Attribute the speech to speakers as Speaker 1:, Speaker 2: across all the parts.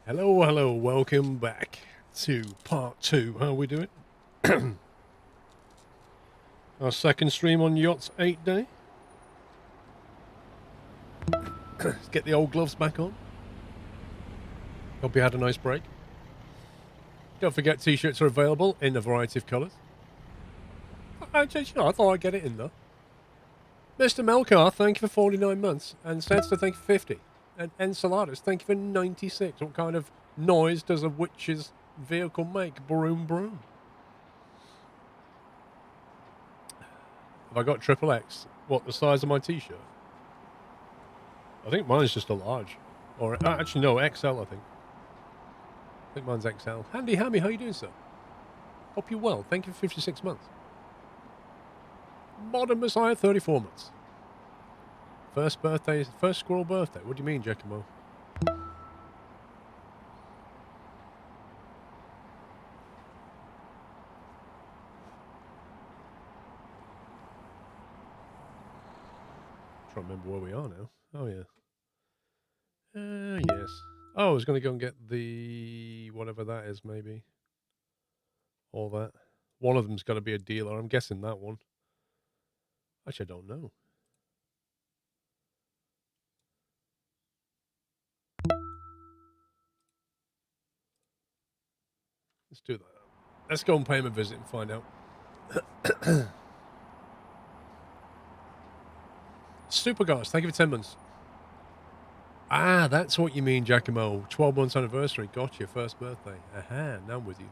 Speaker 1: Hello, hello, welcome back to part 2. How are we doing? Our second stream on Yachts 8 day. Let's get the old gloves back on. Hope you had a nice break. Don't forget t-shirts are available in a variety of colours. I thought I'd get it in though. Mr. Melcar, thank you for 49 months. And Setster, thank you for 50. And Enceladus, thank you for 96. What kind of noise does a witch's vehicle make? Broom, broom. Have I got triple X? What, the size of my t-shirt? I think mine's just a large. Or, actually, no, XL, I think. I think mine's XL. Handy Hammy, how you doing, sir? Hope you're well. Thank you for 56 months. Modern Messiah, 34 months. First squirrel birthday. What do you mean, Giacomo? Trying to remember where we are now. Oh, yeah. Yes. Oh, I was going to go and get the... whatever that is, maybe. All that. One of them's got to be a dealer. I'm guessing that one. Actually, I don't know. Let's do that. Let's go and pay him a visit and find out. Supergars, thank you for 10 months. Ah, that's what you mean, Giacomo. 12 months anniversary. Gotcha, first birthday. Aha, now I'm with you.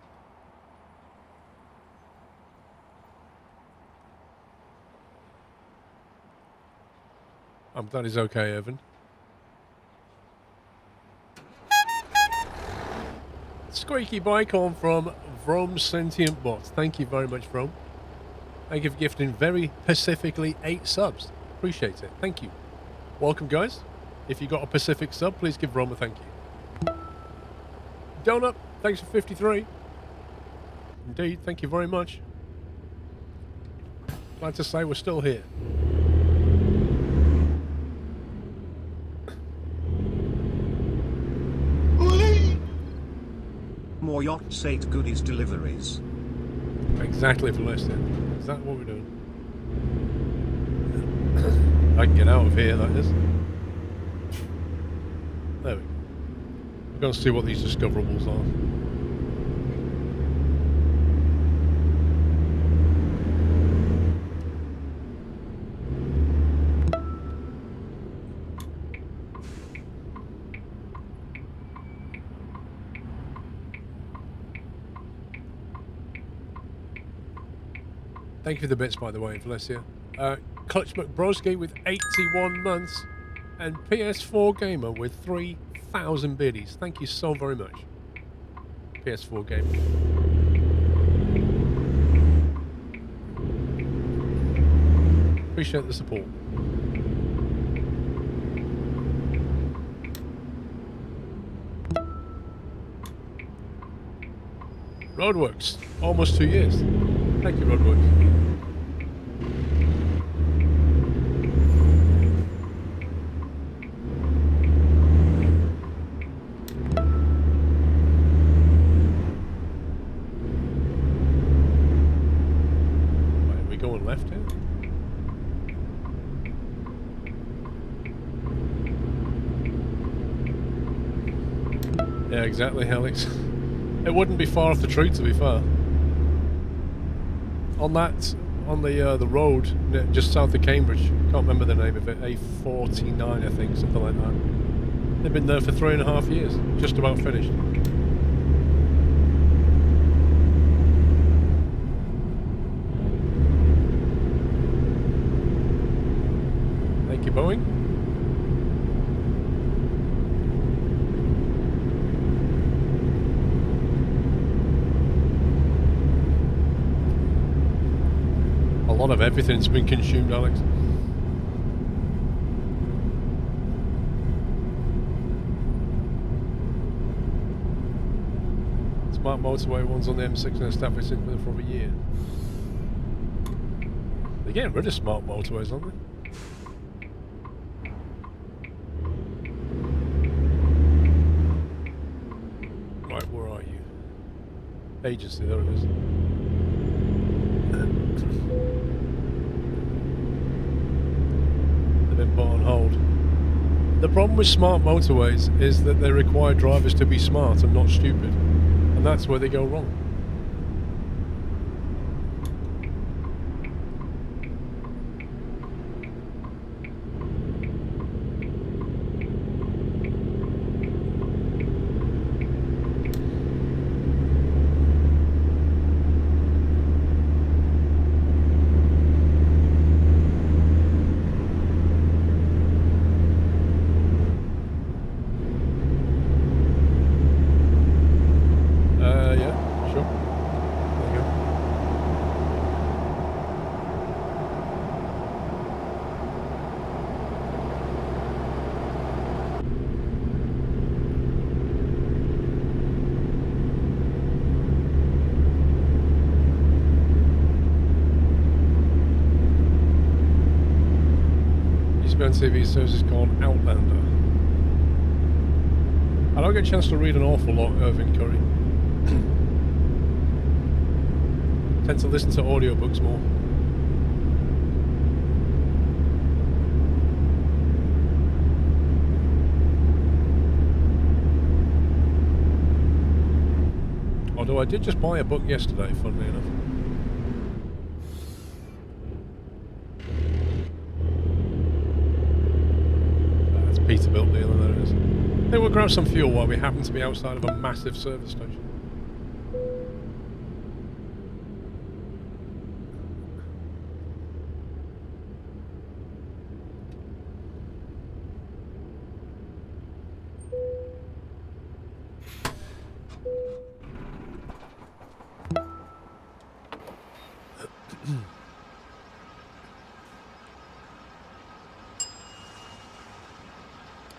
Speaker 1: I'm glad he's okay, Evan. Squeaky Bicon from Vroom Sentient Bots. Thank you very much, Vroom. Thank you for gifting very pacifically 8 subs. Appreciate it. Thank you. Welcome, guys. If you got a Pacific sub, please give Vroom a thank you. Donut, thanks for 53. Indeed, thank you very much. Glad to say we're still here.
Speaker 2: More Yachts 8 goodies deliveries.
Speaker 1: Exactly, for listening. Is that what we're doing? I can get out of here, that is. There we go. We're going to see what these discoverables are. Thank you for the bits, by the way, Felicia. Clutch McBroski with 81 months. And PS4 Gamer with 3,000 biddies. Thank you so very much. PS4 Gamer. Appreciate the support. Roadworks. Almost 2 years. Thank you, Roadworks. Left here? Yeah, exactly, Alex. It wouldn't be far off the truth, to be fair. On the road just south of Cambridge, can't remember the name of it, A49, I think, something like that. They've been there for 3.5 years, just about finished. Boeing. A lot of everything's been consumed, Alex. Smart motorway ones on the M6 and established for over a year. They're getting rid of smart motorways, aren't they? Agency, there it is. They've been put on hold. The problem with smart motorways is that they require drivers to be smart and not stupid. And that's where they go wrong. TV series is called Outlander. I don't get a chance to read an awful lot, Irving Curry. Tend to listen to audiobooks more. Although I did just buy a book yesterday, funnily enough. Peterbilt dealer, there it is. They will grab some fuel while we happen to be outside of a massive service station.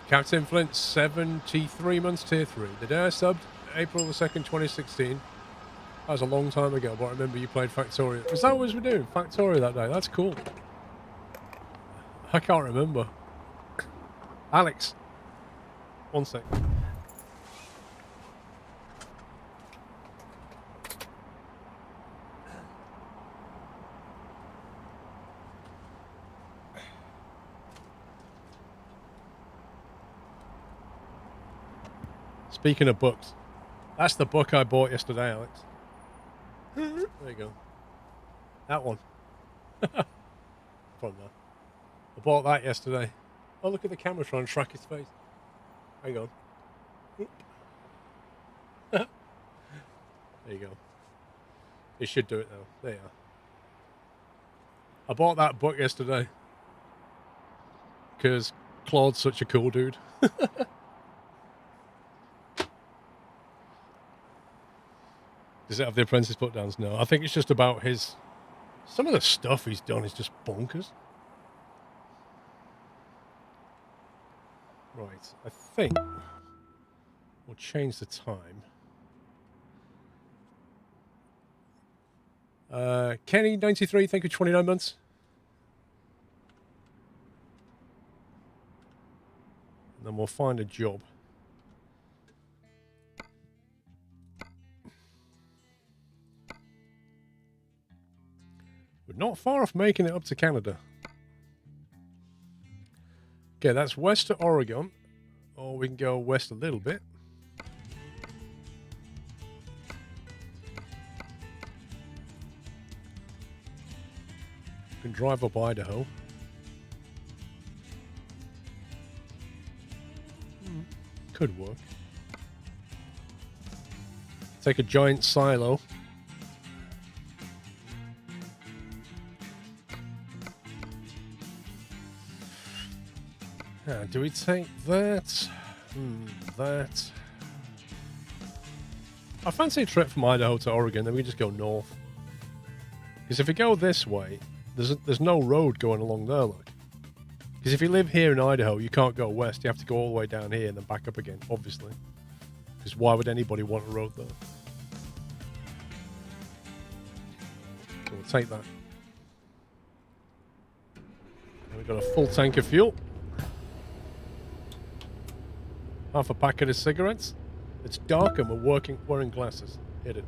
Speaker 1: Captain Flint, 73 months tier 3. The day I subbed, April the 2nd, 2016. That was a long time ago, but I remember you played Factorio. Was that what we were doing? Factorio that day? That's cool. I can't remember. Alex. One sec. Speaking of books, that's the book I bought yesterday, Alex. There you go. That one. From there. I bought that yesterday. Oh, look at the camera trying to track his face. Hang on. There you go. It should do it now. There you are. I bought that book yesterday because Claude's such a cool dude. Does it have the apprentice put downs? No. I think it's just about his... Some of the stuff he's done is just bonkers. Right. I think we'll change the time. Kenny, 93, thank you, 29 months. And then we'll find a job. We're not far off making it up to Canada. Okay, that's west to Oregon. Or we can go west a little bit. We can drive up Idaho. Could work. Take a giant silo. Do we take that? That. I fancy a trip from Idaho to Oregon, then we just go north. Because if we go this way, there's no road going along there, look. Because if you live here in Idaho, you can't go west. You have to go all the way down here and then back up again, obviously. Because why would anybody want a road there? So we'll take that. And we've got a full tank of fuel. Half a packet of cigarettes. It's dark and we're wearing glasses. Hit it.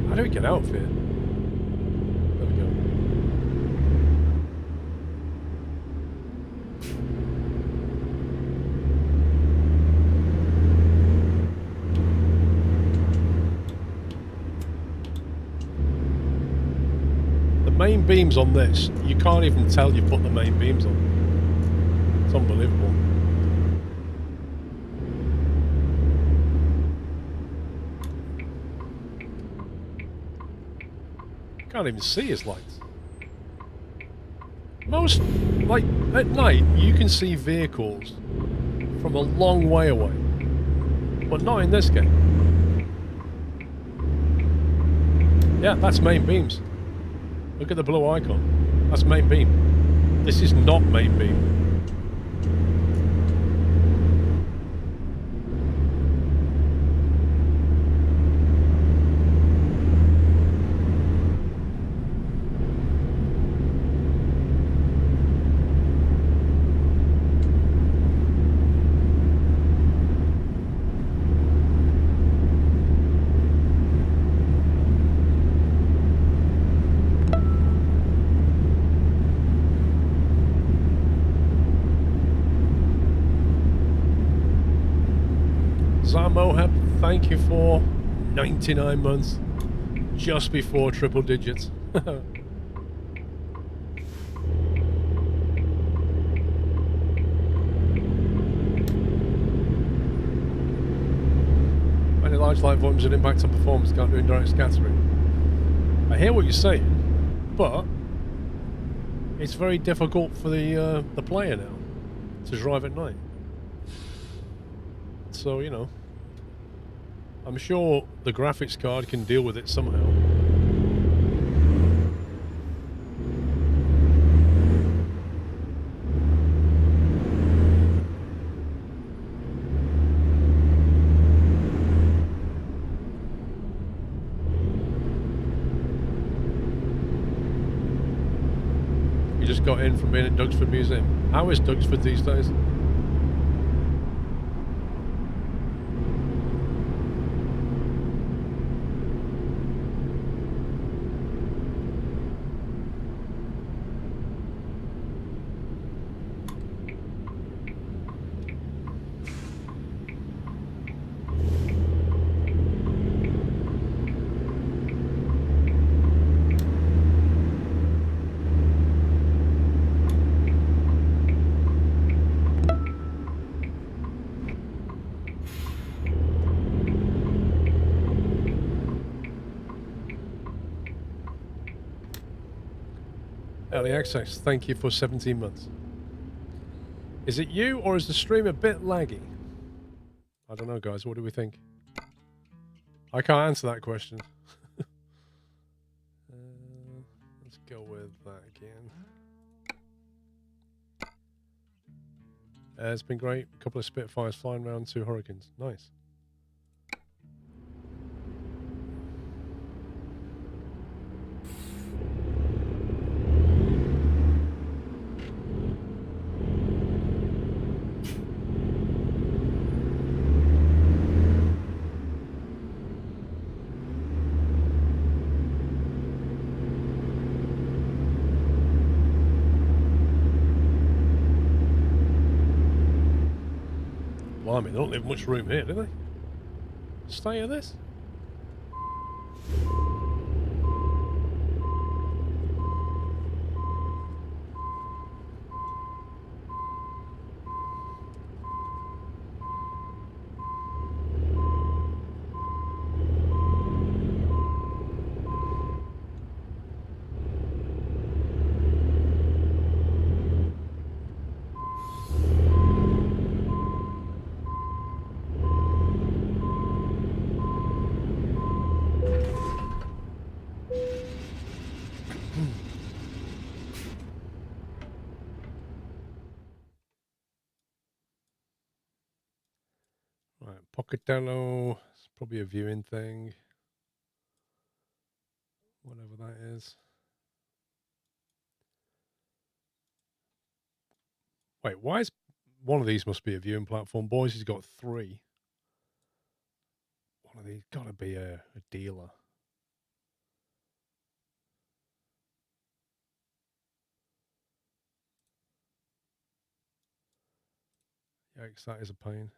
Speaker 1: How do we get out of here? There we go. The main beams on this, you can't even tell you've put the main beams on. It's unbelievable. Can't even see his lights. Most, like, at night, you can see vehicles from a long way away. But not in this game. Yeah, that's main beams. Look at the blue icon. That's main beam. This is not main beam. Mohab, thank you for 99 months. Just before triple digits. Many large light volumes and impact on performance, can't do indirect scattering. I hear what you're saying, but it's very difficult for the player now to drive at night. So, you know, I'm sure the graphics card can deal with it somehow. You just got in from being at Dugsford Museum. How is Dugsford these days? Early access, thank you for 17 months. Is it you, or is the stream a bit laggy? I don't know, guys. What do we think? I can't answer that question. Let's go with that again. It's been great. A couple of Spitfires flying around, 2 Hurricanes. Nice. Blimey, they don't leave much room here, do they? Stay of this? Right, Pocatello. It's probably a viewing thing. Whatever that is. Wait, why is one of these must be a viewing platform? Boys, he's got 3. One of these got to be a dealer. Yikes, that is a pain.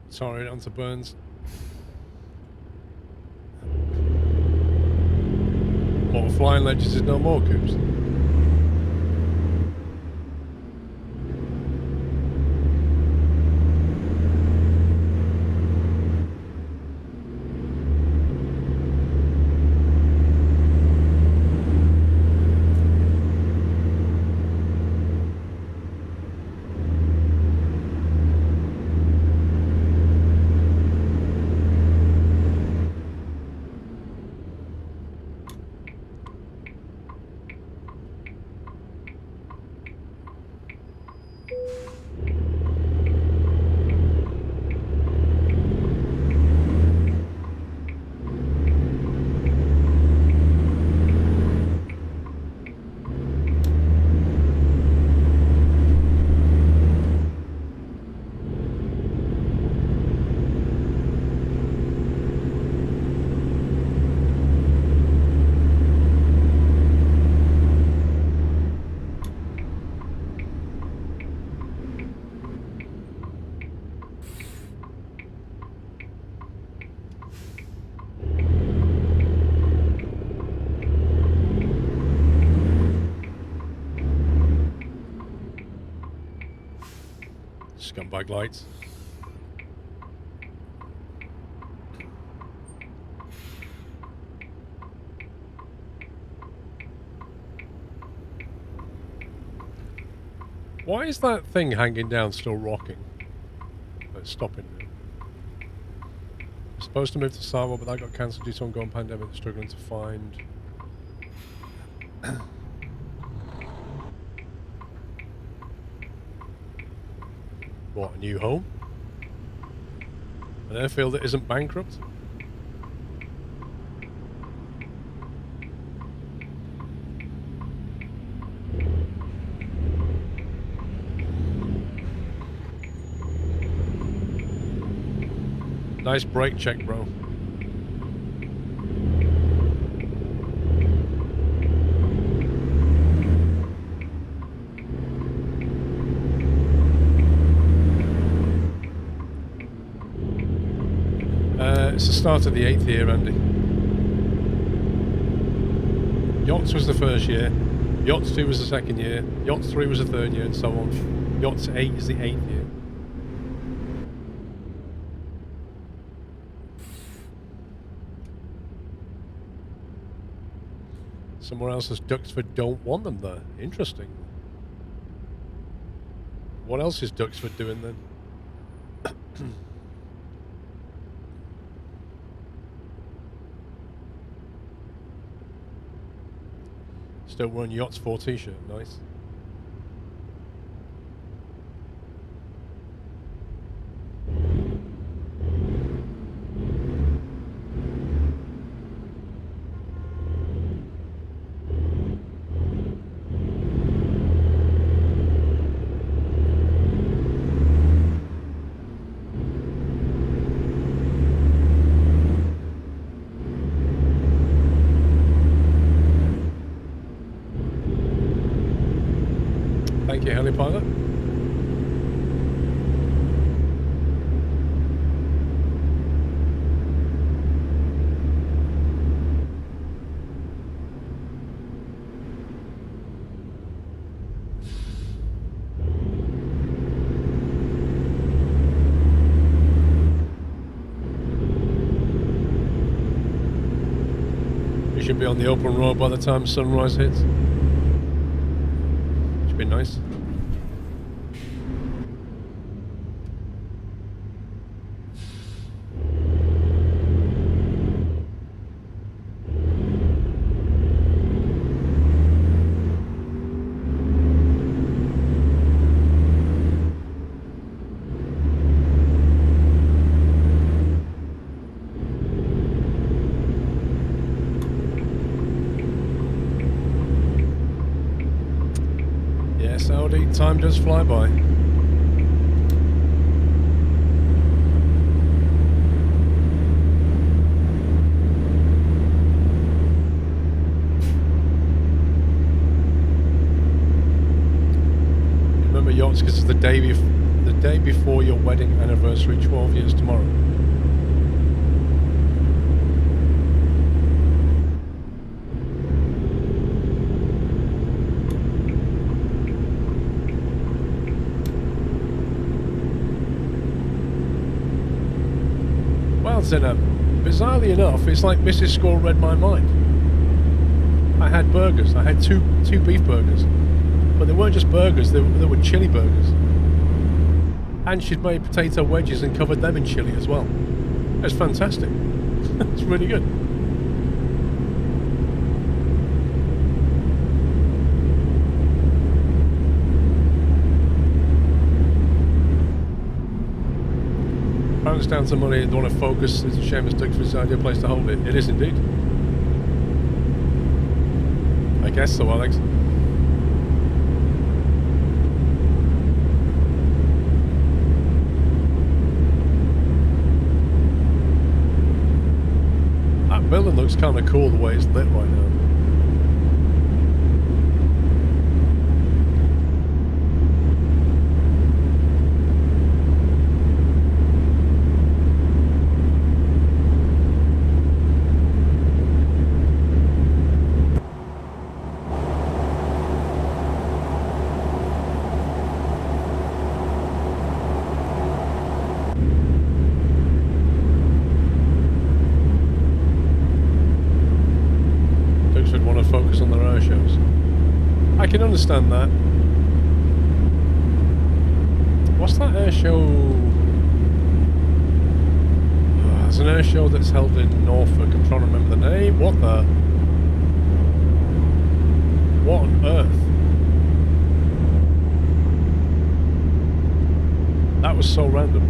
Speaker 1: Sorry, on to Burns. What, Flying Legends is no more, Coops? Scumbag lights. Why is that thing hanging down still rocking? It's stopping now. Supposed to move to Sawa, but that got cancelled due to ongoing pandemic. Struggling to find. What, a new home? An airfield that isn't bankrupt? Nice brake check, bro. It's the start of the 8th year, Andy. Yachts was the first year. Yachts 2 was the second year. Yachts 3 was the third year, and so on. Yachts 8 is the 8th year. Somewhere else has Duxford don't want them there. Interesting. What else is Duxford doing then? Still wearing Yachts 4 t-shirt. Nice. Thank you, Helipilot. We should be on the open road by the time sunrise hits. Should be nice. Lordy, time does fly by. Remember yachts because it's the day before your wedding anniversary, 12 years tomorrow. Well, Zinna, bizarrely enough, it's like Mrs. Squirrel read my mind. I had burgers. I had two beef burgers. But they weren't just burgers, they were chili burgers. And she'd made potato wedges and covered them in chili as well. It's fantastic. It's really good. Pounds down to money, don't want to focus. It's a shame it's Doug's the ideal place to hold it. It is indeed. I guess so, Alex. That building looks kind of cool the way it's lit right now. I can understand that. What's that air show? Oh, there's an air show that's held in Norfolk. I'm trying to remember the name. What on earth? That was so random.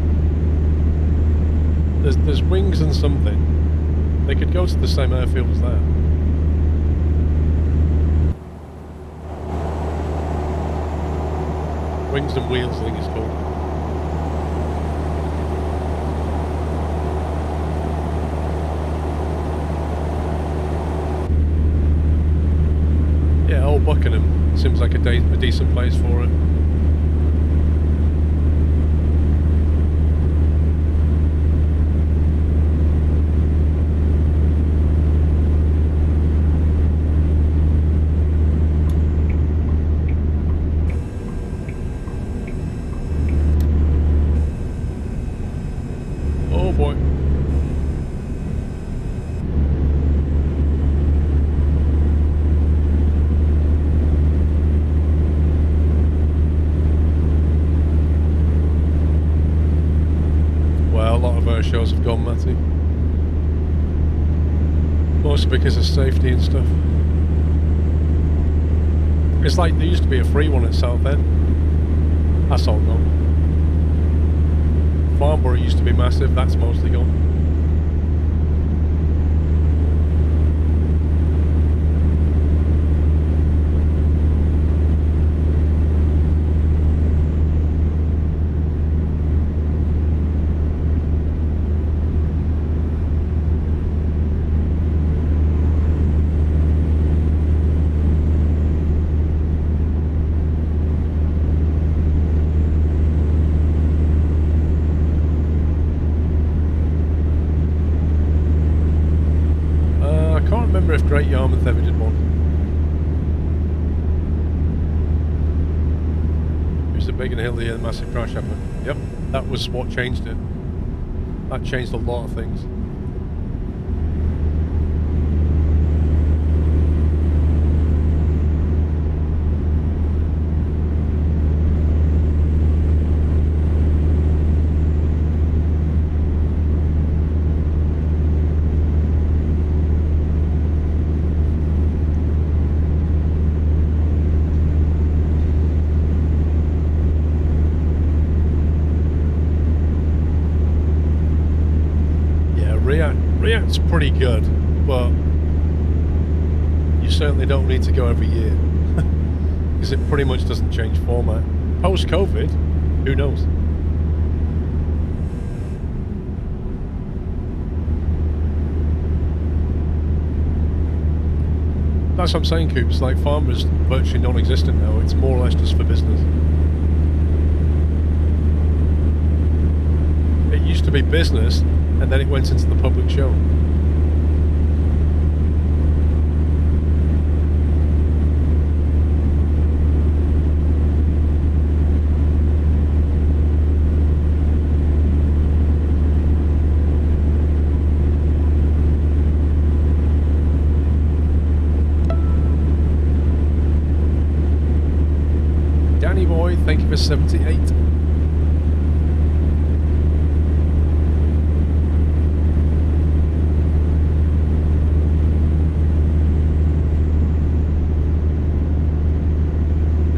Speaker 1: There's wings and something. They could go to the same airfield as that. Wings and Wheels, I think it's called. Yeah, old Buckingham seems like a decent place for it. Shows have gone, Matty. Mostly because of safety and stuff. It's like there used to be a free one at Southend. That's all gone. Farnborough used to be massive, that's mostly gone. If Great Yarmouth ever did one. It was the big and hilly and massive crash happened. Yep, that was what changed it. That changed a lot of things. Yachts pretty good, but you certainly don't need to go every year. Because it pretty much doesn't change format. Post-COVID, who knows? That's what I'm saying, Coops. Like, Farmer's virtually non-existent now. It's more or less just for business. It used to be business, and then it went into the public show. Danny Boy, thank you for 78.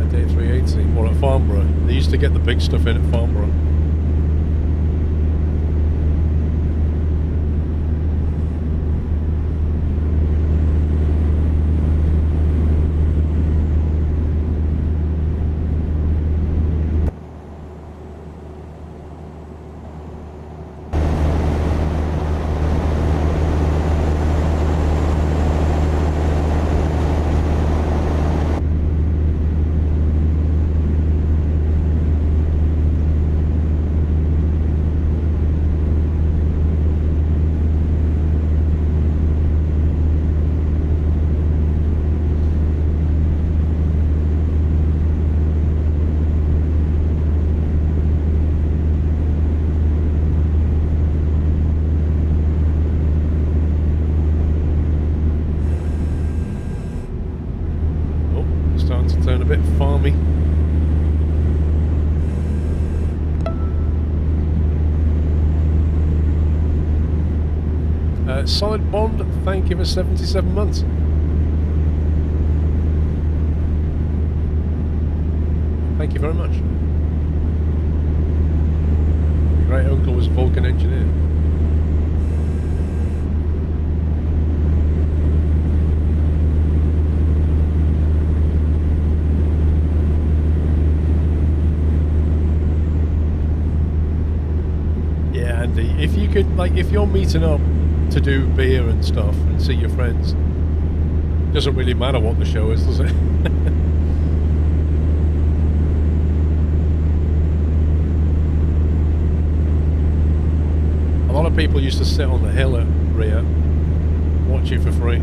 Speaker 1: Day 380, or at Farnborough. They used to get the big stuff in at Farnborough. Turn a bit farmy. Solid Bond, thank you for 77 months. Thank you very much. Your great uncle was a Vulcan engineer. If you could, like, if you're meeting up to do beer and stuff and see your friends, doesn't really matter what the show is, does it? A lot of people used to sit on the hill at Ria, watch you for free.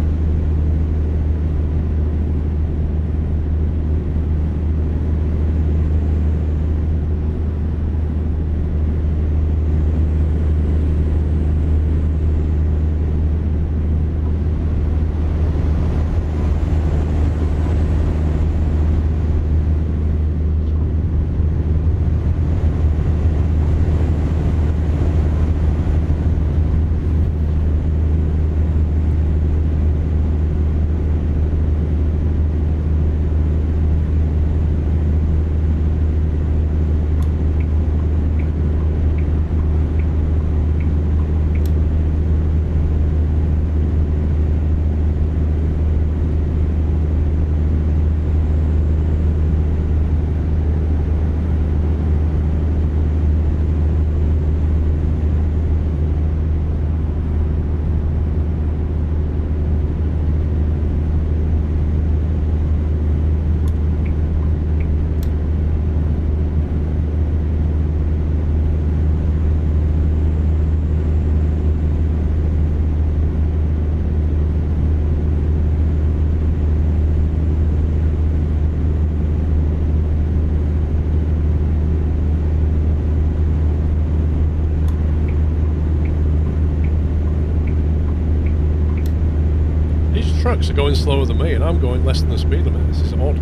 Speaker 1: Trucks are going slower than me, and I'm going less than the speed limit. This is odd.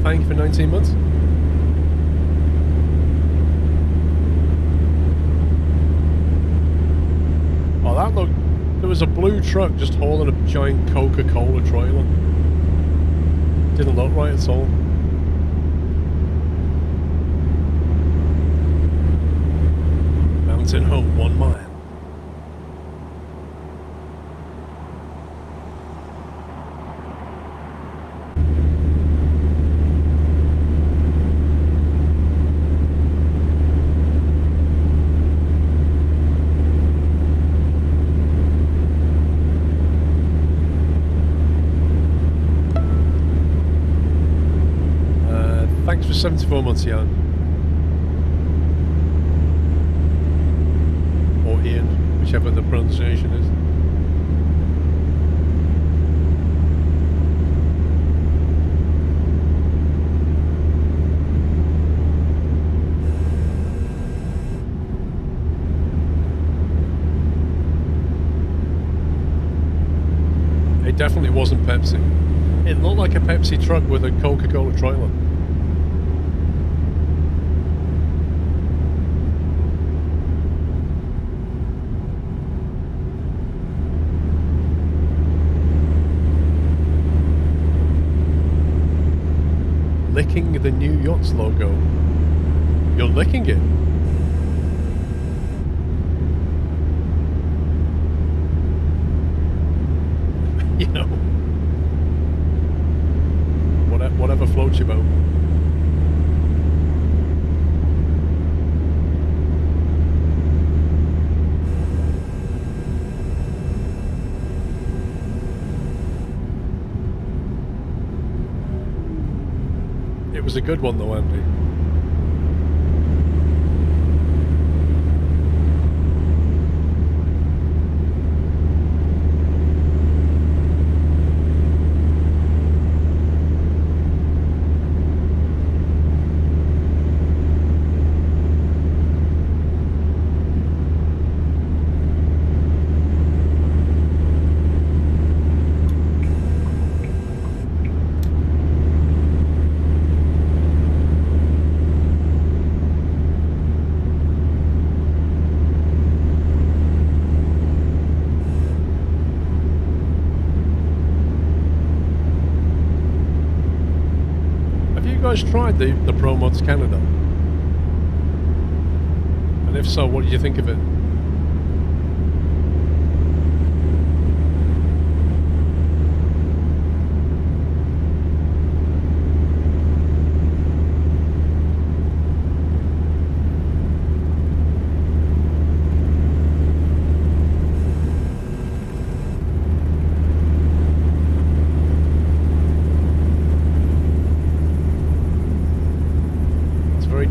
Speaker 1: thank you for 19 months. Oh, that looked... There was a blue truck just hauling a giant Coca-Cola trailer. Didn't look right at all. Mountain home 1 mile. Thanks for 74 months, Jan. Or Ian, whichever the pronunciation is. It definitely wasn't Pepsi. It looked like a Pepsi truck with a Coca-Cola trailer. Licking the new Yachts logo. You're licking it. You know. Whatever floats your boat. It was a good one though, Andy. Tried the ProMods Canada? And if so, what did you think of it?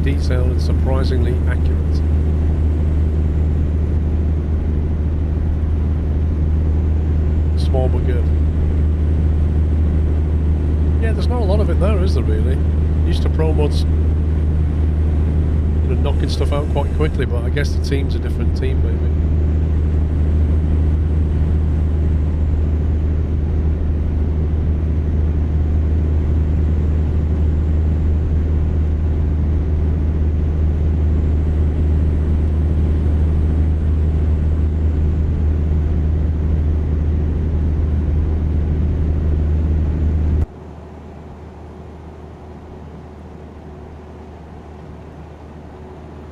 Speaker 1: Detailed and surprisingly accurate. Small but good. Yeah, there's not a lot of it there, is there really? Used to ProMods, you know, knocking stuff out quite quickly, but I guess the team's a different team maybe.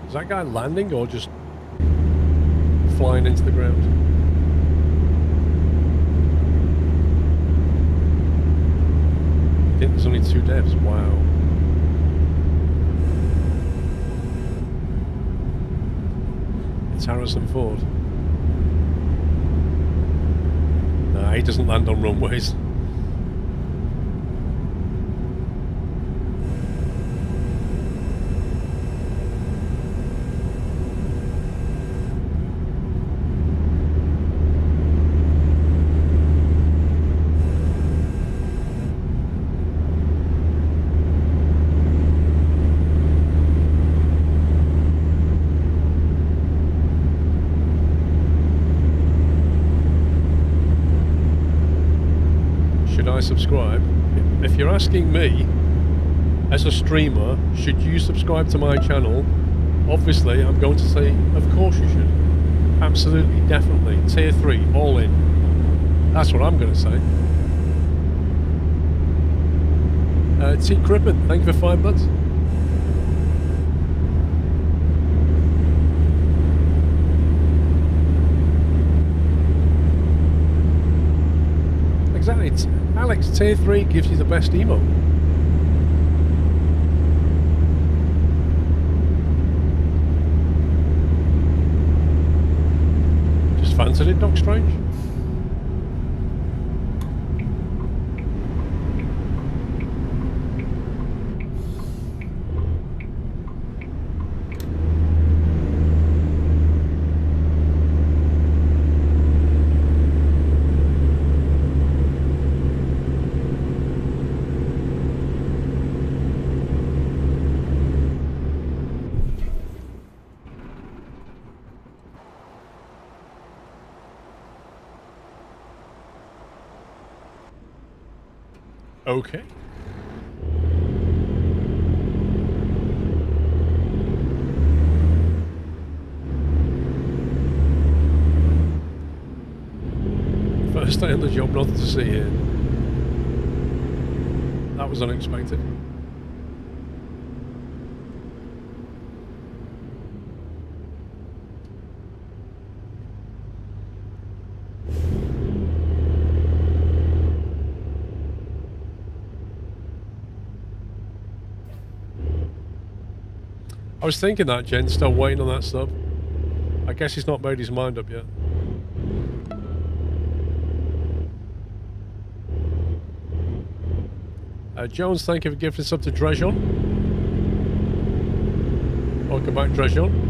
Speaker 1: Is that guy landing or just flying into the ground? I think there's only 2 devs. Wow. It's Harrison Ford. Nah, he doesn't land on runways. Subscribe. If you're asking me, as a streamer, should you subscribe to my channel? Obviously, I'm going to say, of course you should. Absolutely, definitely. Tier 3, all in. That's what I'm going to say. T. Crippen, thank you for 5 months. Exactly. Alex, Tier 3 gives you the best emo. Just fancied it, Doc Strange? Okay. First day on the job, nothing to see here. That was unexpected. I was thinking that, Jen, still waiting on that sub. I guess he's not made his mind up yet. Jones, thank you for giving sub to Drejon. Welcome back, Drejon.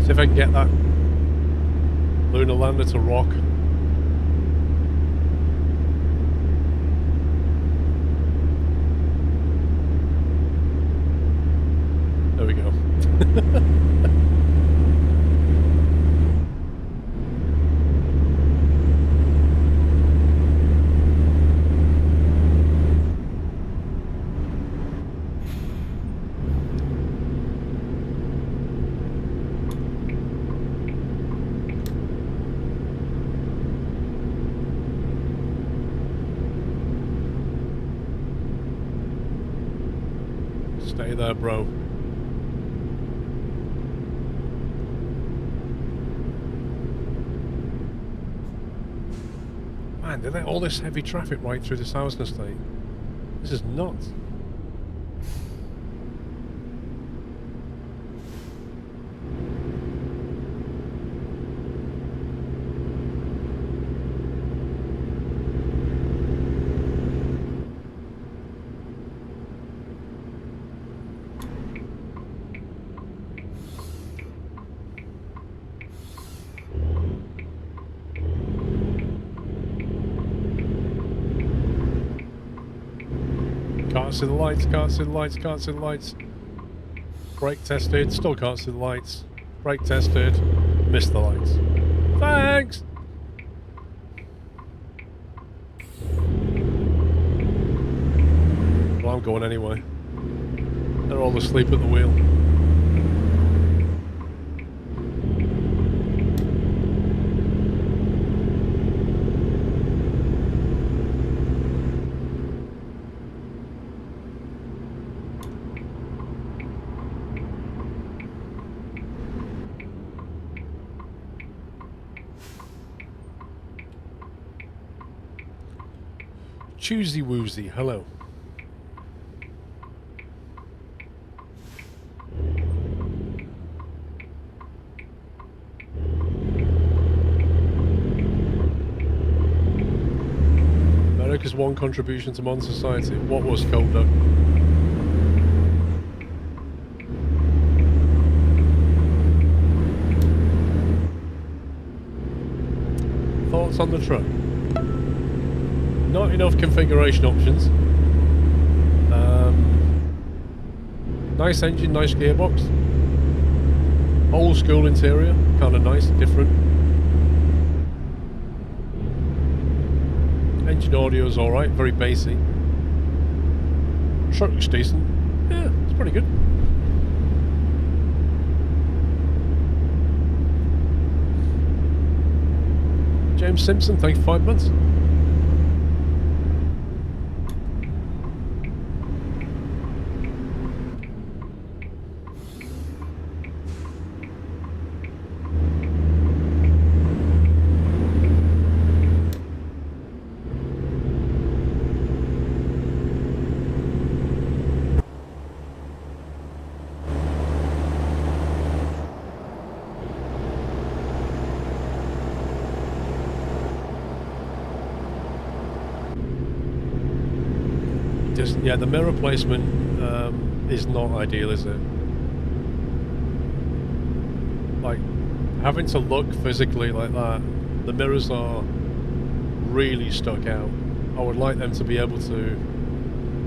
Speaker 1: See if I can get that lunar lander to rock. There we go. Stay there, bro. Man, they let all this heavy traffic right through this housing estate. This is nuts. Can't see the lights, can't see the lights, can't see the lights. Brake tested, still can't see the lights. Brake tested, missed the lights. Thanks! Well, I'm going anyway. They're all asleep at the wheel. Choosy Woozy, hello. America's one contribution to modern society. What was Cold Duck? What's on the truck? Not enough configuration options. Nice engine, nice gearbox. Old school interior, kind of nice, different. Engine audio is alright, very bassy. Truck looks decent. Yeah, it's pretty good. James Simpson, thank you for 5 months. Yeah, the mirror placement is not ideal, is it? Like, having to look physically like that, the mirrors are really stuck out. I would like them to be able to...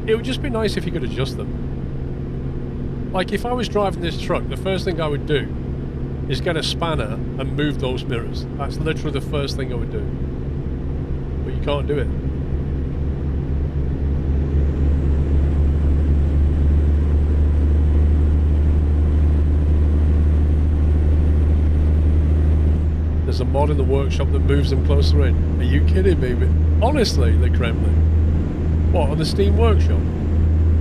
Speaker 1: It would just be nice if you could adjust them. Like, if I was driving this truck, the first thing I would do is get a spanner and move those mirrors. That's literally the first thing I would do. But you can't do it. There's a mod in the workshop that moves them closer in. Are you kidding me? But honestly, the Kremlin. What, on the Steam Workshop?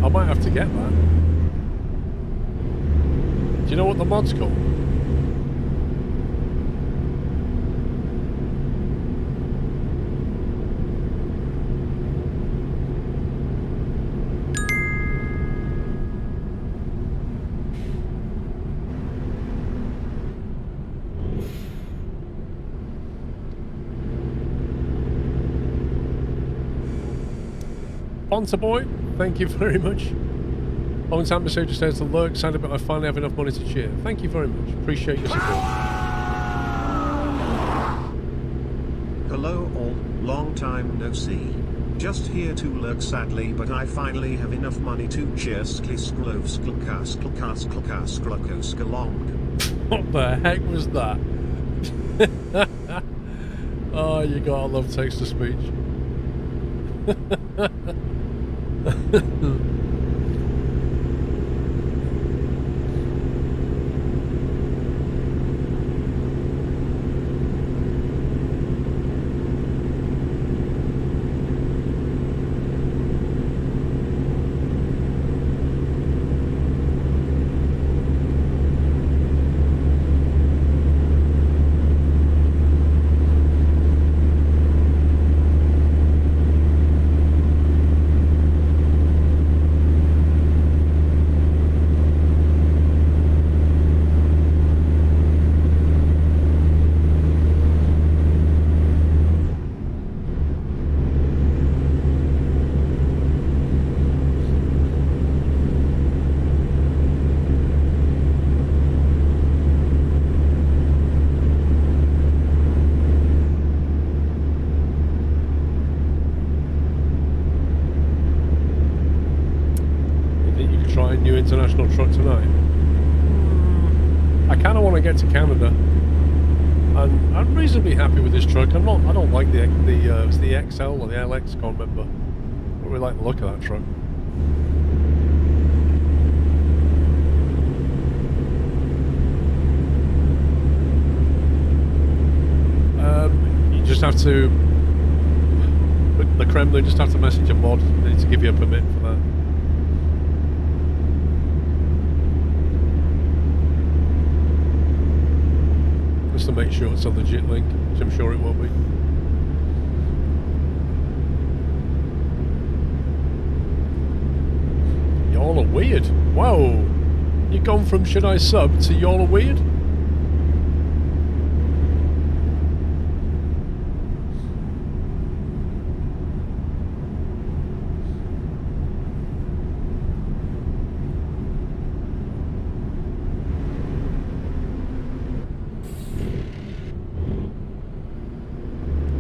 Speaker 1: I might have to get that. Do you know what the mod's called? Bonter Boy, thank you very much. Long time message just says to lurk, sad but I finally have enough money to cheer. Thank you very much. Appreciate your support.
Speaker 2: Hello all, long time no see. Just here to lurk sadly, but I finally have enough money to cheer.
Speaker 1: What the heck was that? Oh, you gotta love text to speech. International truck tonight. I kind of want to get to Canada, and I'm reasonably happy with this truck. I don't like it's the XL or the LX. Can't remember. I don't really like the look of that truck. You just have to. The Kremlin just have to message a mod. They need to give you a permit for that. Just to make sure it's a legit link, which I'm sure it will be. Y'all are weird. Whoa. You've gone from should I sub to y'all are weird?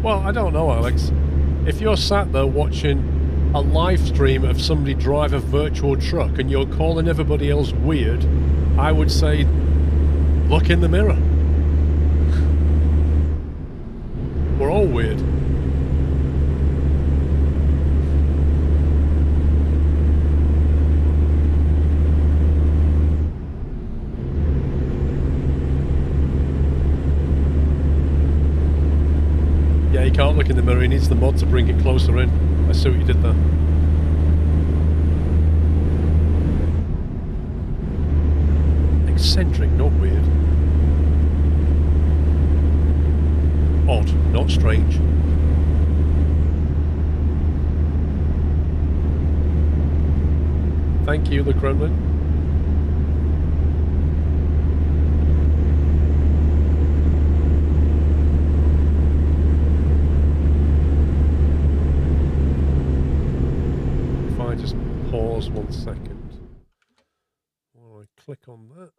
Speaker 1: Well, I don't know, Alex. If you're sat there watching a live stream of somebody drive a virtual truck and you're calling everybody else weird, I would say, look in the mirror. We're all weird. Yeah, he can't look in the mirror. He needs the mod to bring it closer in. I see what you did there. Eccentric, not weird. Odd, not strange. Thank you, the Kremlin. If I just pause 1 second while I click on that.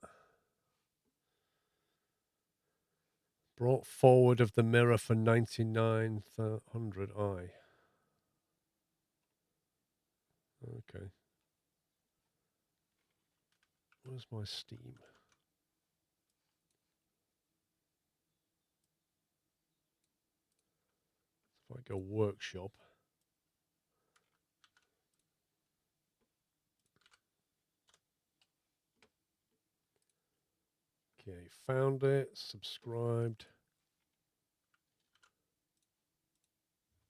Speaker 1: Brought forward of the mirror for 9900i. Okay. Where's my Steam? If I go workshop. Okay, found it, subscribed.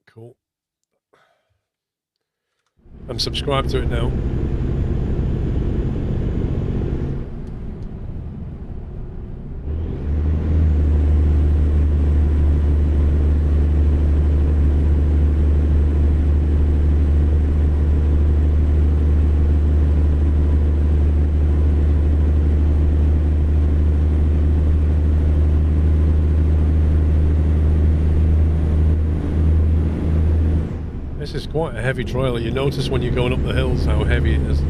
Speaker 1: Cool. I'm subscribed to it now. This is quite a heavy trailer. You notice when you're going up the hills how heavy it is.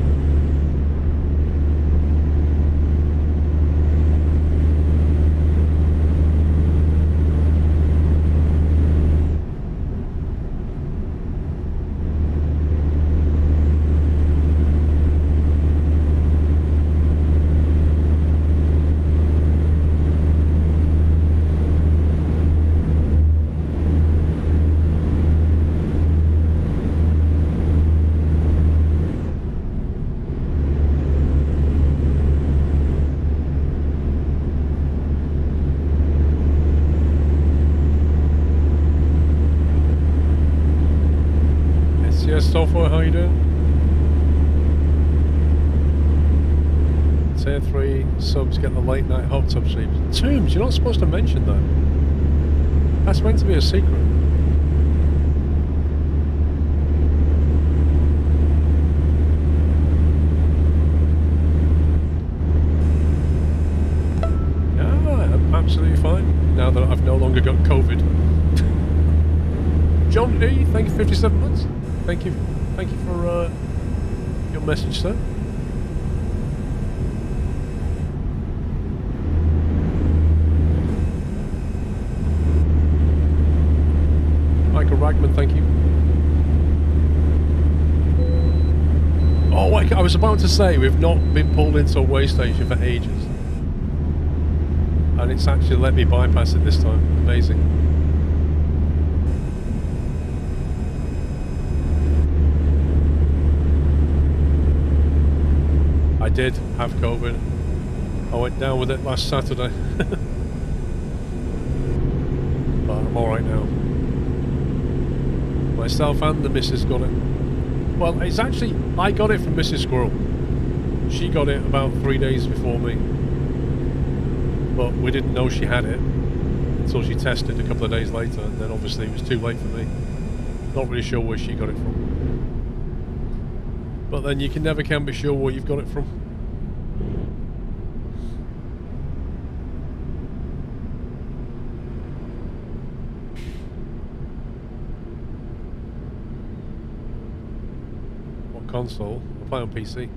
Speaker 1: Software, how you doing? Tier 3 subs get the late night hot tub streams. Tombs, you're not supposed to mention that. That's meant to be a secret. Yeah, I'm absolutely fine now that I've no longer got COVID. John E, thank you for 57 months. Thank you for your message, sir. Michael Ragman, thank you. Oh, I was about to say we've not been pulled into a way station for ages, and it's actually let me bypass it this time. Amazing. I did have COVID. I went down with it last Saturday. But I'm alright now. Myself and the missus got it. Well, it's actually, I got it from Mrs. Squirrel. She got it about 3 days before me. But we didn't know she had it until she tested a couple of days later, and then obviously it was too late for me. Not really sure where she got it from. But then you can never be sure where you've got it from. What console? I play on PC.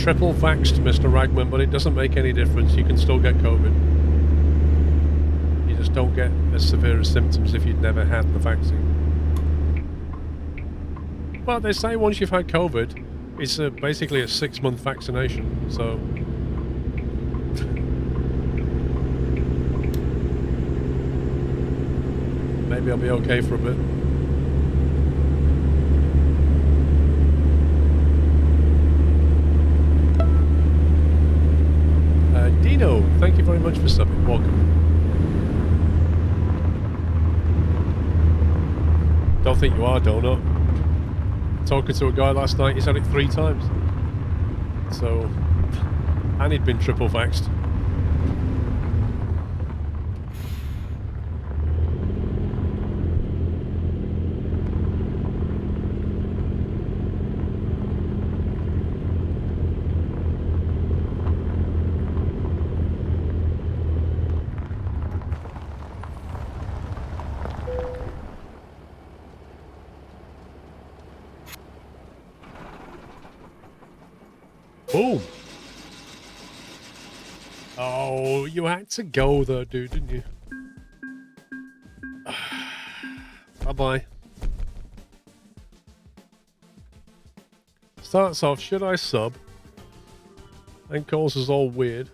Speaker 1: triple vaxxed, Mr. Ragman, but it doesn't make any difference. You can still get COVID. You just don't get as severe as symptoms if you'd never had the vaccine. Well, they say once you've had COVID, it's basically a 6-month vaccination, so... maybe I'll be okay for a bit. Dino, thank you very much for subbing. Welcome. Don't think you are, Donut. Talking to a guy last night, he's had it 3 times. So, and he'd been triple vaxxed. Boom. Oh, you had to go though, dude, didn't you? Bye-bye. Starts off, should I sub? Then calls us all weird.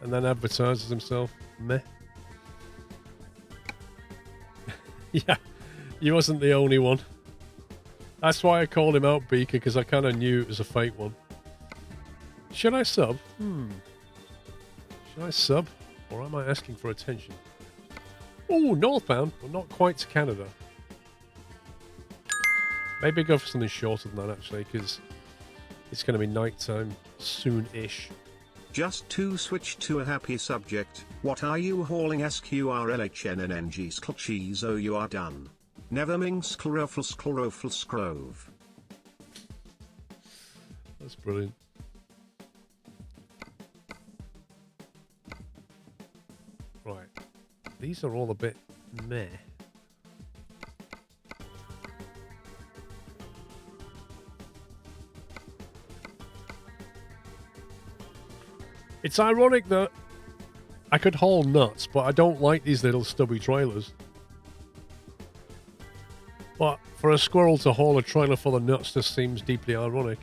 Speaker 1: And then advertises himself. Meh. Yeah, you wasn't the only one. That's why I called him out, Beaker, because I kind of knew it was a fake one. Should I sub? Should I sub? Or am I asking for attention? Oh, northbound, but not quite to Canada. Maybe go for something shorter than that, actually, because it's going to be nighttime soon-ish.
Speaker 2: Just to switch to a happy subject, what are you hauling SQRLHNNNG cheese? Oh, you are done. Never minx SquirrelPlus Grove.
Speaker 1: That's brilliant. Right. These are all a bit meh. It's ironic that I could haul nuts, but I don't like these little stubby trailers. But for a squirrel to haul a trailer full of nuts just seems deeply ironic.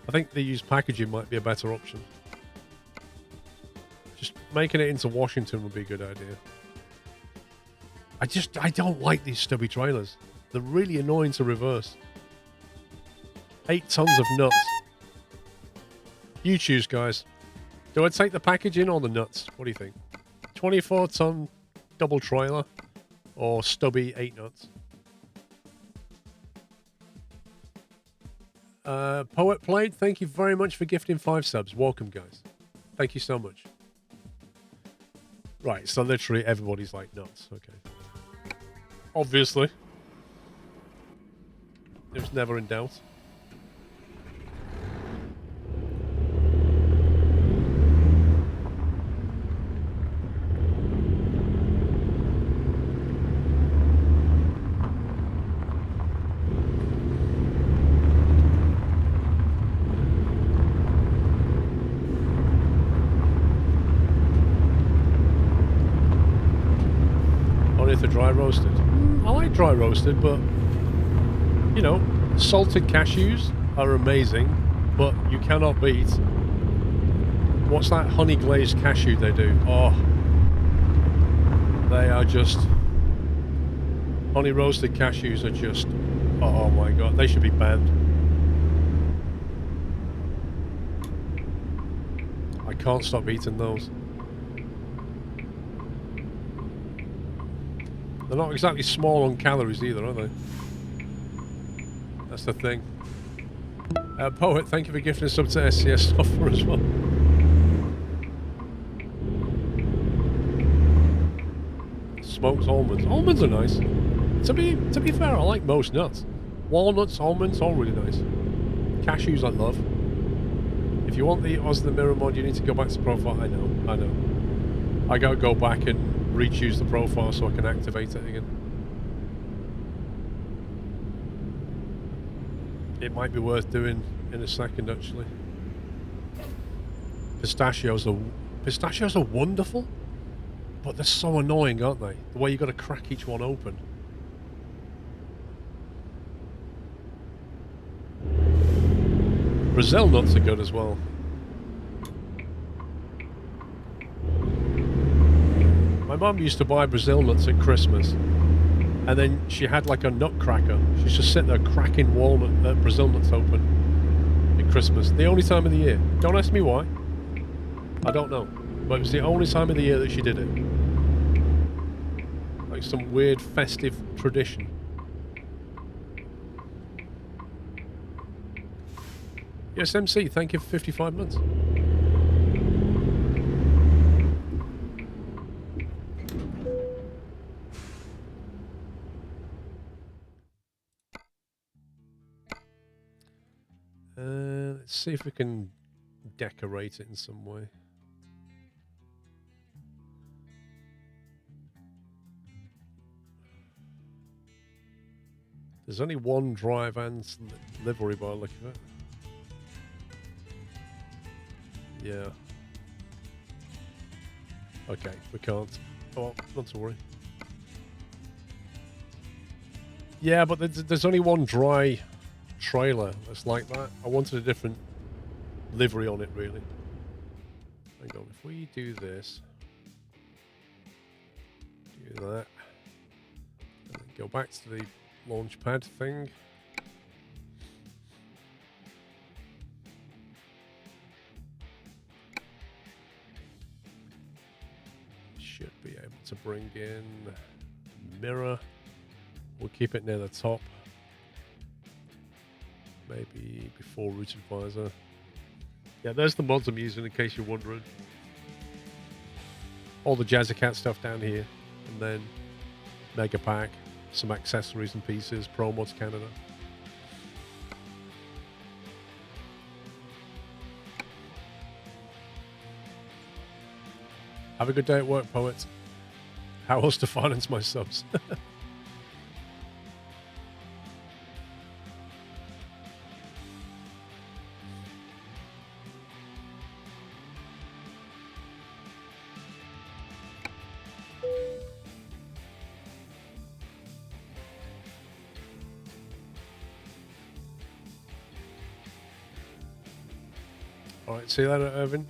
Speaker 1: I think the used packaging might be a better option. Just making it into Washington would be a good idea. I don't like these stubby trailers. They're really annoying to reverse. 8 tons of nuts. You choose, guys. Do I take the packaging or the nuts? What do you think? 24-ton double trailer or stubby 8 nuts? Poet Played, thank you very much for gifting 5 subs. Welcome, guys. Thank you so much. Right, so literally everybody's like nuts. Okay. Obviously. It was never in doubt. Dry roasted. I like dry roasted, but you know, salted cashews are amazing, but you cannot beat what's that honey glazed cashew they do. Oh, they are just honey roasted cashews are just, oh my god, they should be banned. I can't stop eating those. They're not exactly small on calories either, are they? That's the thing. Poet, thank you for gifting a sub to SCS software as well. Smoked almonds. Almonds are nice. To be fair, I like most nuts. Walnuts, almonds, all really nice. Cashews I love. If you want the Oz the Mirror mod, you need to go back to profile. I know. I gotta go back and re-choose the profile so I can activate it again. It might be worth doing in a second, actually. Pistachios are wonderful, but they're so annoying, aren't they? The way you got to crack each one open. Brazil nuts are good as well. My mum used to buy Brazil nuts at Christmas, and then she had like a nutcracker. She used to sit there cracking Brazil nuts open at Christmas. The only time of the year. Don't ask me why. I don't know. But it was the only time of the year that she did it. Like some weird festive tradition. Yes, MC, thank you for 55 months. Let's see if we can decorate it in some way. There's only one dry van's livery by the look of it. Yeah. Okay, we can't. Oh, well, not to worry. Yeah, but there's only one dry trailer that's like that. I wanted a different livery on it, really. Hang on, if we do this, do that, and then go back to the launch pad thing. Should be able to bring in mirror. We'll keep it near the top. Maybe before routed visor. Yeah, there's the mods I'm using in case you're wondering. All the Jazzycat stuff down here. And then Mega Pack, some accessories and pieces, ProMods Canada. Have a good day at work, poet. How else to finance my subs? Alright, see you later, Irvin.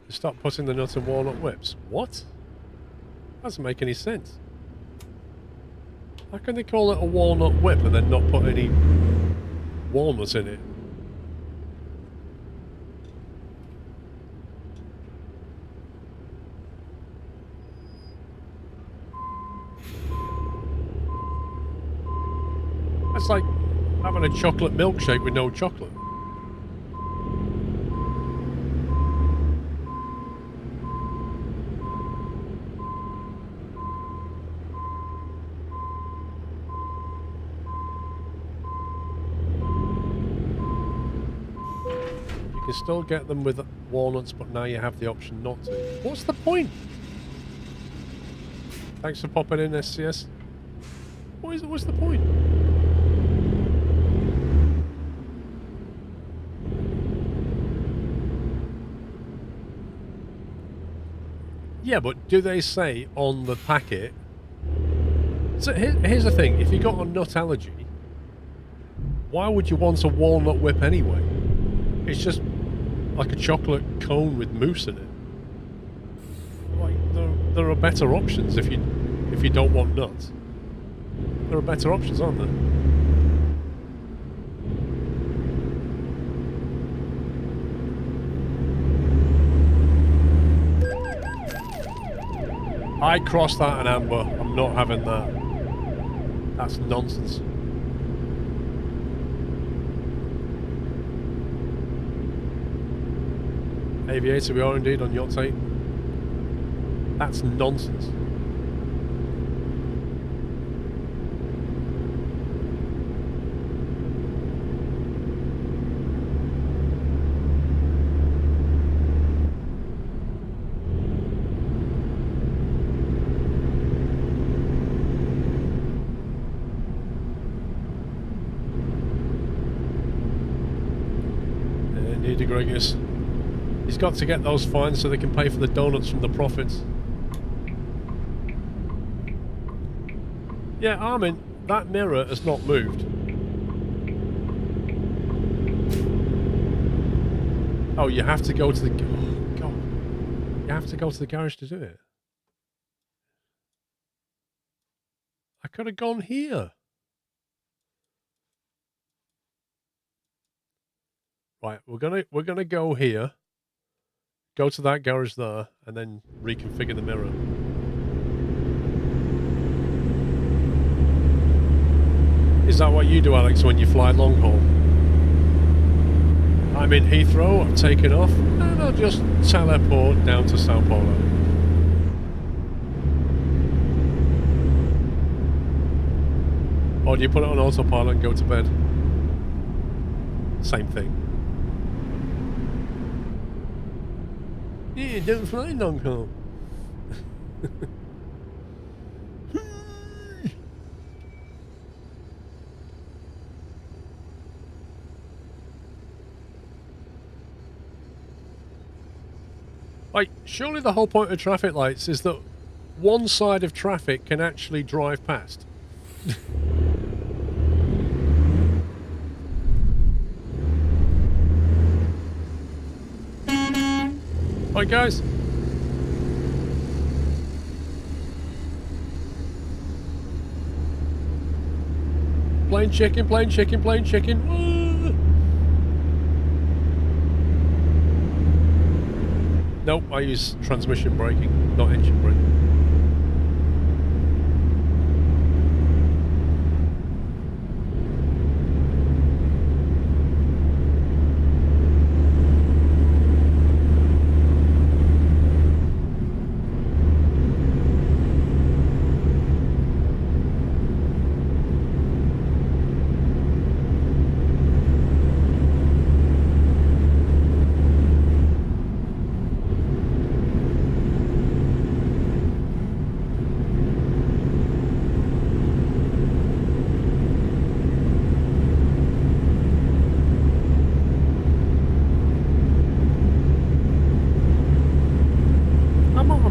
Speaker 1: Stop putting the nut and walnut whips. What? Doesn't make any sense. How can they call it a walnut whip and then not put any walnuts in it? That's like having a chocolate milkshake with no chocolate. You can still get them with walnuts, but now you have the option not to. What's the point? Thanks for popping in, SCS. What's the point? Yeah, but do they say on the packet? So here's the thing: if you got a nut allergy, why would you want a walnut whip anyway? It's just like a chocolate cone with mousse in it. Like there are better options if you don't want nuts. There are better options, aren't there? I crossed that in amber. I'm not having that. That's nonsense. Aviator, we are indeed on Yachts 8. That's nonsense. Indeed, Gregis. He's got to get those fines so they can pay for the donuts from the profits. Yeah, Armin, that mirror has not moved. Oh, you have to go to the... Oh, God. You have to go to the garage to do it. I could have gone here. Right, we're gonna go here. Go to that garage there, and then reconfigure the mirror. Is that what you do, Alex, when you fly long haul? I'm in Heathrow, I've taken off, and I'll just teleport down to Sao Paulo. Or do you put it on autopilot and go to bed? Same thing. Yeah, don't fly long haul. Like, surely the whole point of traffic lights is that one side of traffic can actually drive past. Right, guys. Plain chicken, plain chicken, plain chicken. Woo! Nope, I use transmission braking, not engine braking.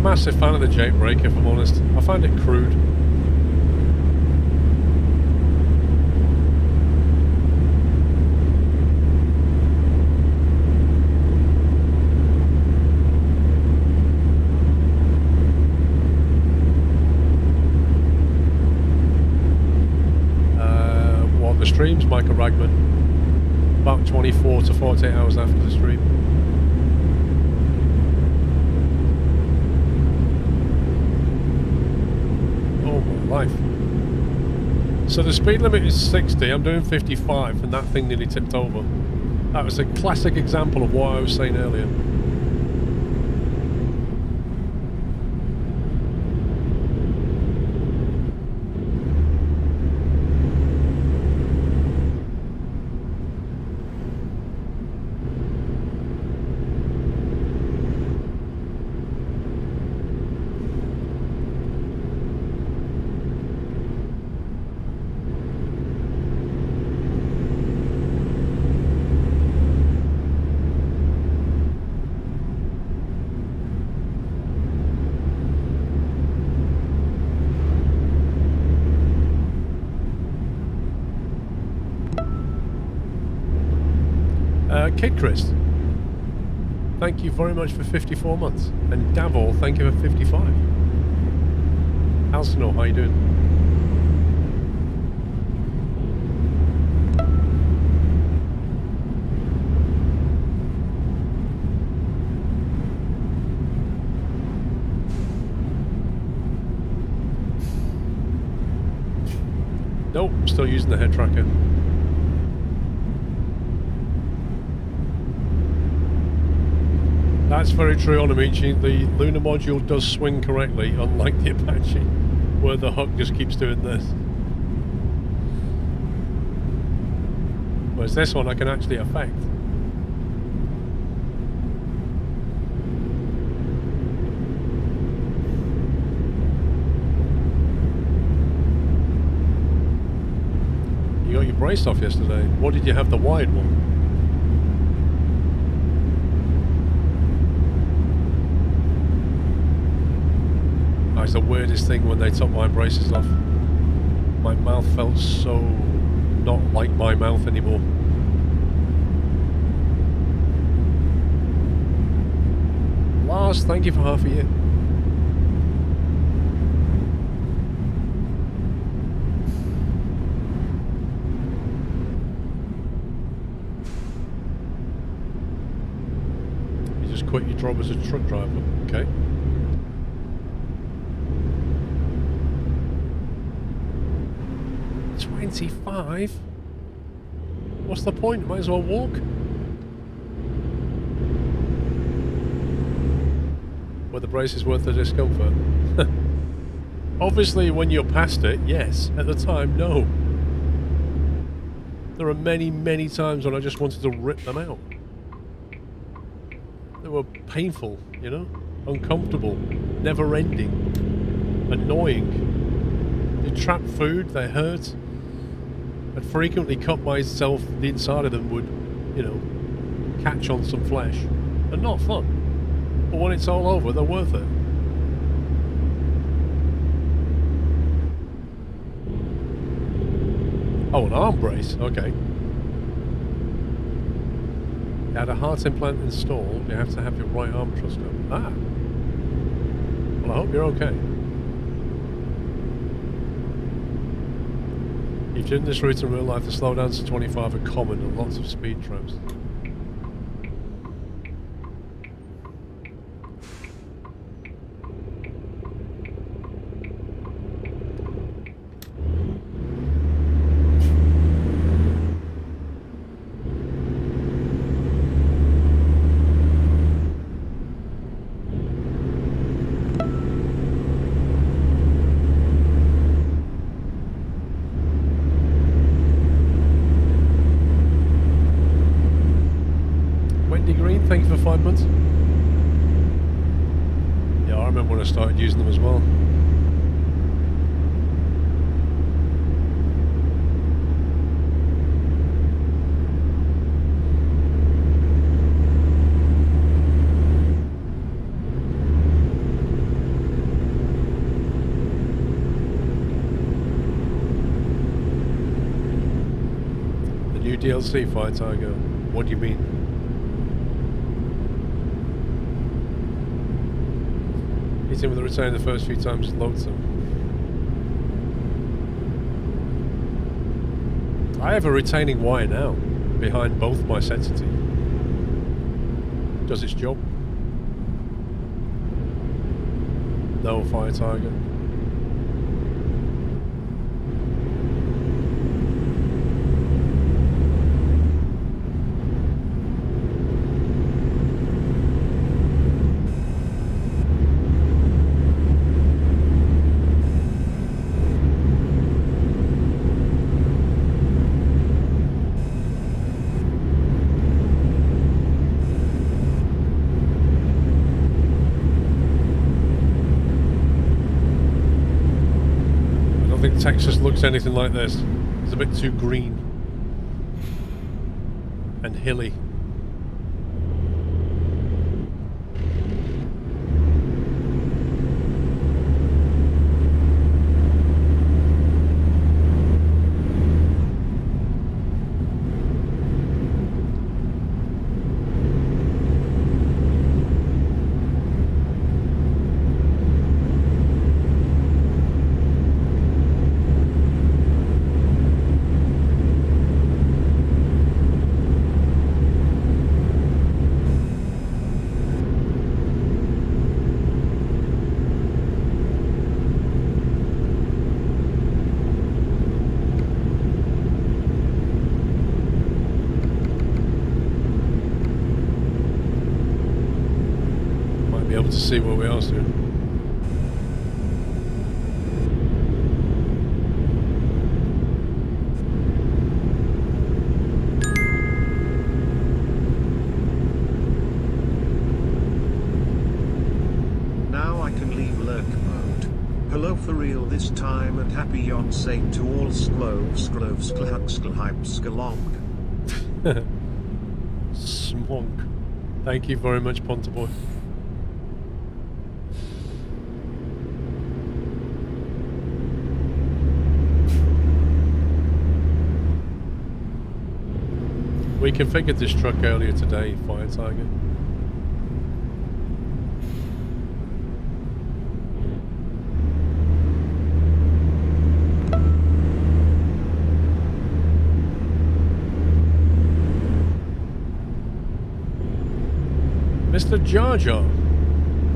Speaker 1: Massive fan of the jake brake, if I'm honest. I find it crude. What, the streams, Michael Ragman? About 24 to 48 hours after the stream. Life. So the speed limit is 60, I'm doing 55, and that thing nearly tipped over. That was a classic example of what I was saying earlier. Kid Chris, thank you very much for 54 months. And Davol, thank you for 55. Alsano, how you doing? Nope, still using the head tracker. That's very true, Onamichi. The lunar module does swing correctly, unlike the Apache, where the hook just keeps doing this. Whereas this one I can actually affect. You got your brace off yesterday. What did you have, the wide one? was the weirdest thing when they took my braces off. My mouth felt so not like my mouth anymore. Lars, thank you for half a year. You just quit your job as a truck driver, okay? $25? What's the point? Might as well walk. Were the braces worth the discomfort? Obviously, when you're past it, yes. At the time, no. There are many, many times when I just wanted to rip them out. They were painful, you know? Uncomfortable. Never-ending. Annoying. They trap food, they hurt. I'd frequently cut myself, the inside of them would, you know, catch on some flesh. And not fun. But when it's all over, they're worth it. Oh, an arm brace, okay. You had a heart implant installed, you have to have your right arm trussed up. Ah. Well, I hope you're okay. If you're in this route in real life, the slowdowns to 25 are common and lots of speed traps. Thank you for 5 months. Yeah, I remember when I started using them as well. The new DLC, Fire Tiger. What do you mean? Hitting with the retain the first few times is loathsome. I have a retaining wire now, behind both my sensitive. Does its job. No, Fire Tiger. Texas looks anything like this. It's a bit too green and hilly. To see where we are soon.
Speaker 2: Now I can leave lurk mode. Hello for real this time and happy Yonsei to all skalong.
Speaker 1: Smog. Thank you very much, Ponterboy. We configured this truck earlier today, Fire Tiger. Mr. Jar Jar,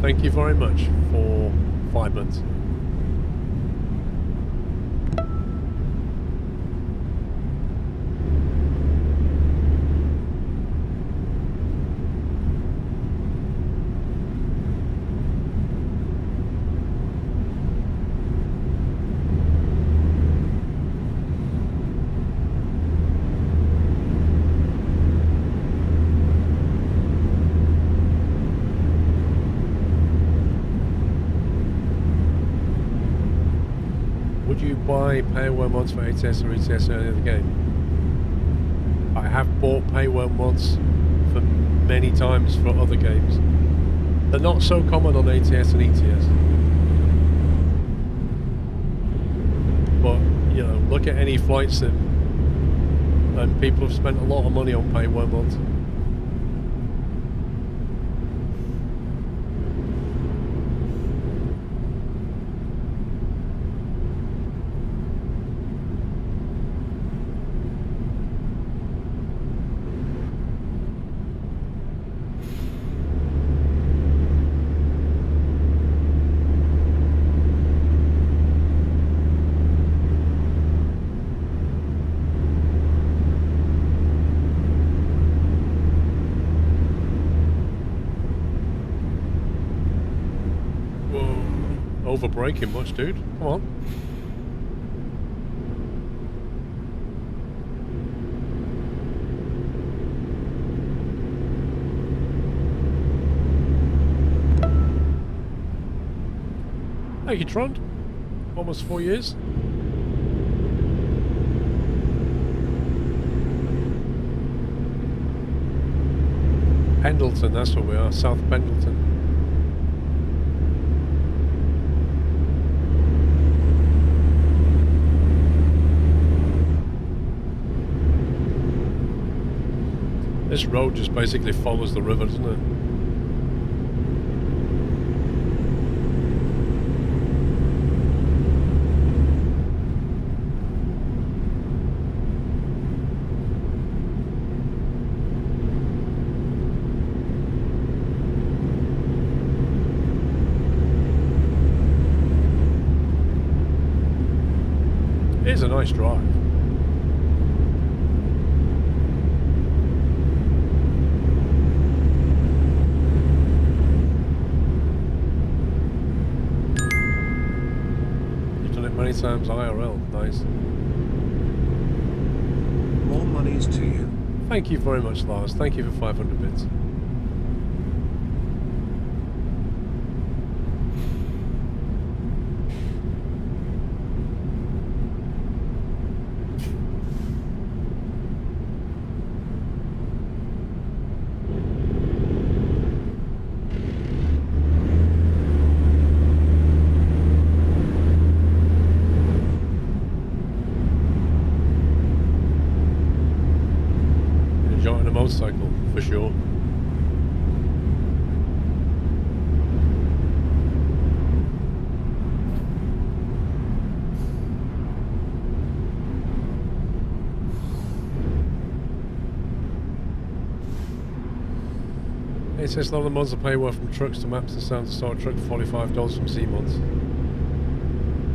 Speaker 1: thank you very much for 5 months. Would you buy payware mods for ATS or ETS earlier in the game? I have bought payware mods for many times for other games. They're not so common on ATS and ETS. But, you know, look at any flight sim and people have spent a lot of money on payware mods. Over braking much, dude. Come on. Thank you, Trond. Almost 4 years. Pendleton, that's where we are. South Pendleton. This road just basically follows the river, doesn't it? It is a nice drive. Many times IRL, nice.
Speaker 2: More monies to you.
Speaker 1: Thank you very much, Lars. Thank you for 500 bits. Motorcycle, for sure. It says a lot of the mods are payware from trucks to maps and sounds to start a truck for $45 from C-mods.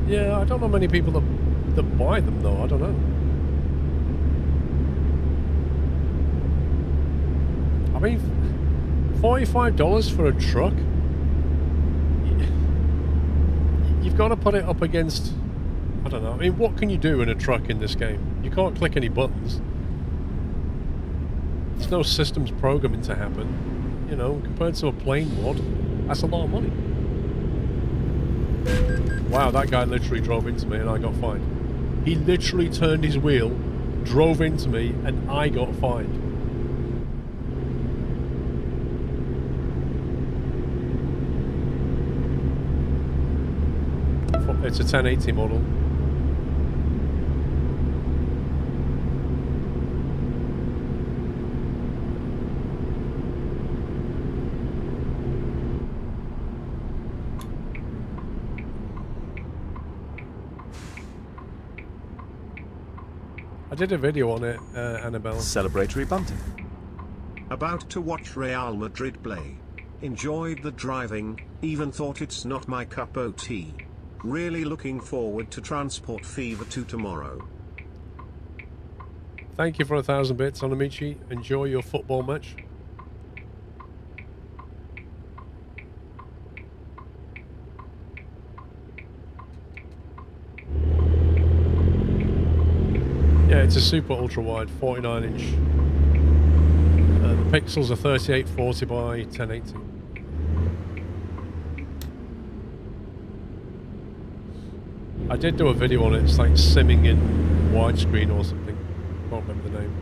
Speaker 1: Yeah, I don't know many people that buy them though, I don't know. I mean, $45 for a truck? You've got to put it up against, I don't know, I mean, what can you do in a truck in this game? You can't click any buttons. There's no systems programming to happen. You know, compared to a plane mod, that's a lot of money. Wow, that guy literally drove into me and I got fined. He literally turned his wheel, drove into me, and I got fined. It's a 1080 model. did a video on it, Annabelle.
Speaker 3: Celebratory banter.
Speaker 2: About to watch Real Madrid play. Enjoyed the driving, even thought it's not my cup of tea. Really looking forward to Transport Fever 2 tomorrow.
Speaker 1: Thank you for 1,000 bits, Onamichi. Enjoy your football match. Yeah, it's a super ultra wide, 49 inch. The pixels are 3840 by 1080. I did do a video on it. It's like simming in widescreen or something. Can't remember the name.